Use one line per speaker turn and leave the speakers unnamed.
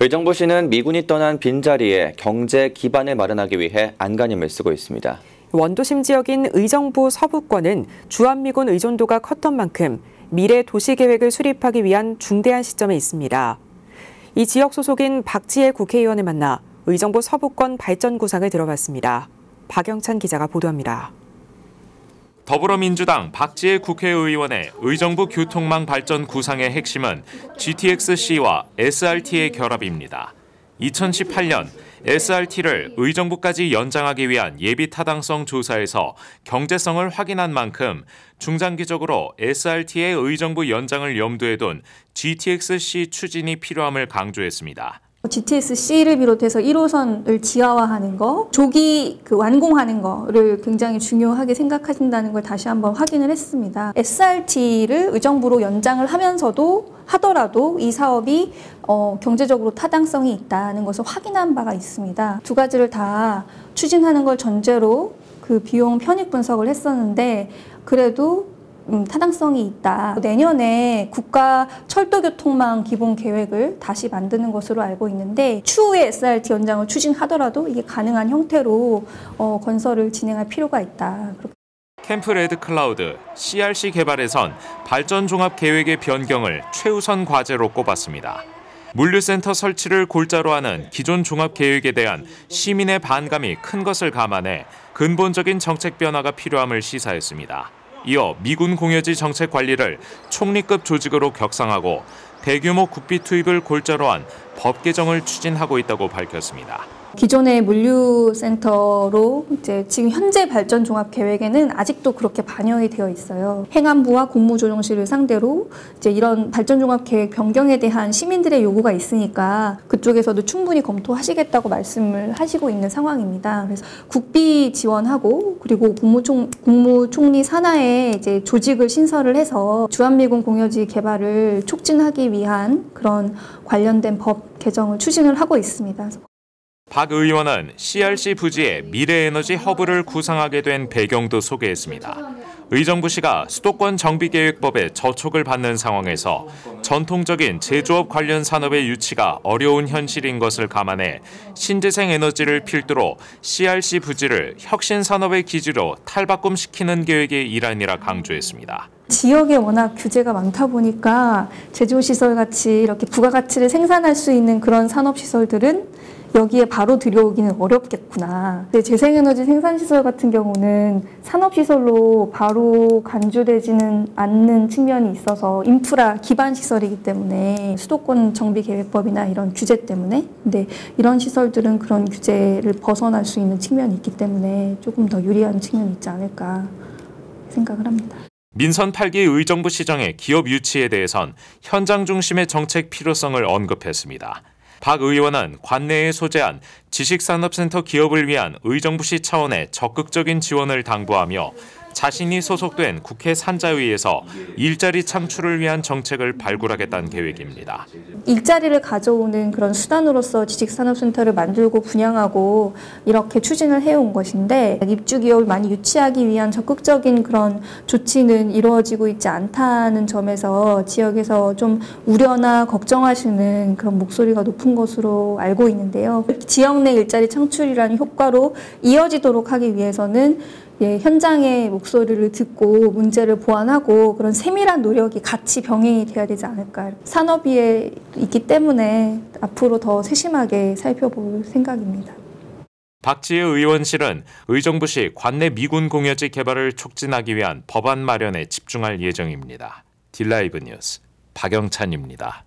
의정부시는 미군이 떠난 빈자리에 경제 기반을 마련하기 위해 안간힘을 쓰고 있습니다.
원도심 지역인 의정부 서부권은 주한미군 의존도가 컸던 만큼 미래 도시계획을 수립하기 위한 중대한 시점에 있습니다. 이 지역 소속인 박지혜 국회의원을 만나 의정부 서부권 발전 구상을 들어봤습니다. 박영찬 기자가 보도합니다.
더불어민주당 박지혜 국회의원의 의정부 교통망 발전 구상의 핵심은 GTX-C와 SRT의 결합입니다. 2018년 SRT를 의정부까지 연장하기 위한 예비 타당성 조사에서 경제성을 확인한 만큼 중장기적으로 SRT의 의정부 연장을 염두에 둔 GTX-C 추진이 필요함을 강조했습니다.
GTX-C를 비롯해서 1호선을 지하화하는 거, 조기 완공하는 거를 굉장히 중요하게 생각하신다는 걸 다시 한번 확인을 했습니다. SRT를 의정부로 연장을 하더라도 이 사업이 경제적으로 타당성이 있다는 것을 확인한 바가 있습니다. 두 가지를 다 추진하는 걸 전제로 그 비용 편익 분석을 했었는데 그래도 타당성이 있다. 내년에 국가 철도교통망 기본 계획을 다시 만드는 것으로 알고 있는데 추후에 SRT 연장을 추진하더라도 이게 가능한 형태로 건설을 진행할 필요가 있다.
캠프 레드클라우드, CRC 개발에선 발전 종합 계획의 변경을 최우선 과제로 꼽았습니다. 물류센터 설치를 골자로 하는 기존 종합 계획에 대한 시민의 반감이 큰 것을 감안해 근본적인 정책 변화가 필요함을 시사했습니다. 이어 미군 공여지 정책 관리를 총리급 조직으로 격상하고 대규모 국비 투입을 골자로 한 법 개정을 추진하고 있다고 밝혔습니다.
기존의 물류센터로 지금 현재 발전 종합 계획에는 아직도 그렇게 반영이 되어 있어요. 행안부와 국무조정실을 상대로 이런 발전 종합 계획 변경에 대한 시민들의 요구가 있으니까 그쪽에서도 충분히 검토하시겠다고 말씀을 하시고 있는 상황입니다. 그래서 국비 지원하고 그리고 국무총리 산하에 조직을 신설을 해서 주한미군 공여지 개발을 촉진하기 위한 그런 관련된 법 개정을 추진을 하고 있습니다.
박 의원은 CRC 부지에 미래에너지 허브를 구상하게 된 배경도 소개했습니다. 의정부시가 수도권 정비계획법에 저촉을 받는 상황에서 전통적인 제조업 관련 산업의 유치가 어려운 현실인 것을 감안해 신재생 에너지를 필두로 CRC 부지를 혁신 산업의 기지로 탈바꿈시키는 계획의 일환이라 강조했습니다.
지역에 워낙 규제가 많다 보니까 제조시설 같이 이렇게 부가가치를 생산할 수 있는 그런 산업시설들은 여기에 바로 들여오기는 어렵겠구나. 재생에너지 생산시설 같은 경우는 산업시설로 바로 간주되지는 않는 측면이 있어서 인프라 기반시설이기 때문에 수도권 정비계획법이나 이런 규제 때문에 근데 이런 시설들은 그런 규제를 벗어날 수 있는 측면이 있기 때문에 조금 더 유리한 측면이 있지 않을까 생각을 합니다.
민선 8기 의정부 시정의 기업 유치에 대해선 현장 중심의 정책 필요성을 언급했습니다. 박 의원은 관내에 소재한 지식산업센터 기업을 위한 의정부시 차원의 적극적인 지원을 당부하며 자신이 소속된 국회 산자위에서 일자리 창출을 위한 정책을 발굴하겠다는 계획입니다.
일자리를 가져오는 그런 수단으로서 지식산업센터를 만들고 분양하고 이렇게 추진을 해온 것인데 입주기업을 많이 유치하기 위한 적극적인 그런 조치는 이루어지고 있지 않다는 점에서 지역에서 좀 우려나 걱정하시는 그런 목소리가 높은 것으로 알고 있는데요. 지역 내 일자리 창출이라는 효과로 이어지도록 하기 위해서는 현장의 목소리를 듣고 문제를 보완하고 그런 세밀한 노력이 같이 병행이 돼야 되지 않을까. 산업위에 있기 때문에 앞으로 더 세심하게 살펴볼 생각입니다.
박지혜 의원실은 의정부시 관내 미군 공여지 개발을 촉진하기 위한 법안 마련에 집중할 예정입니다. 딜라이브 뉴스 박영찬입니다.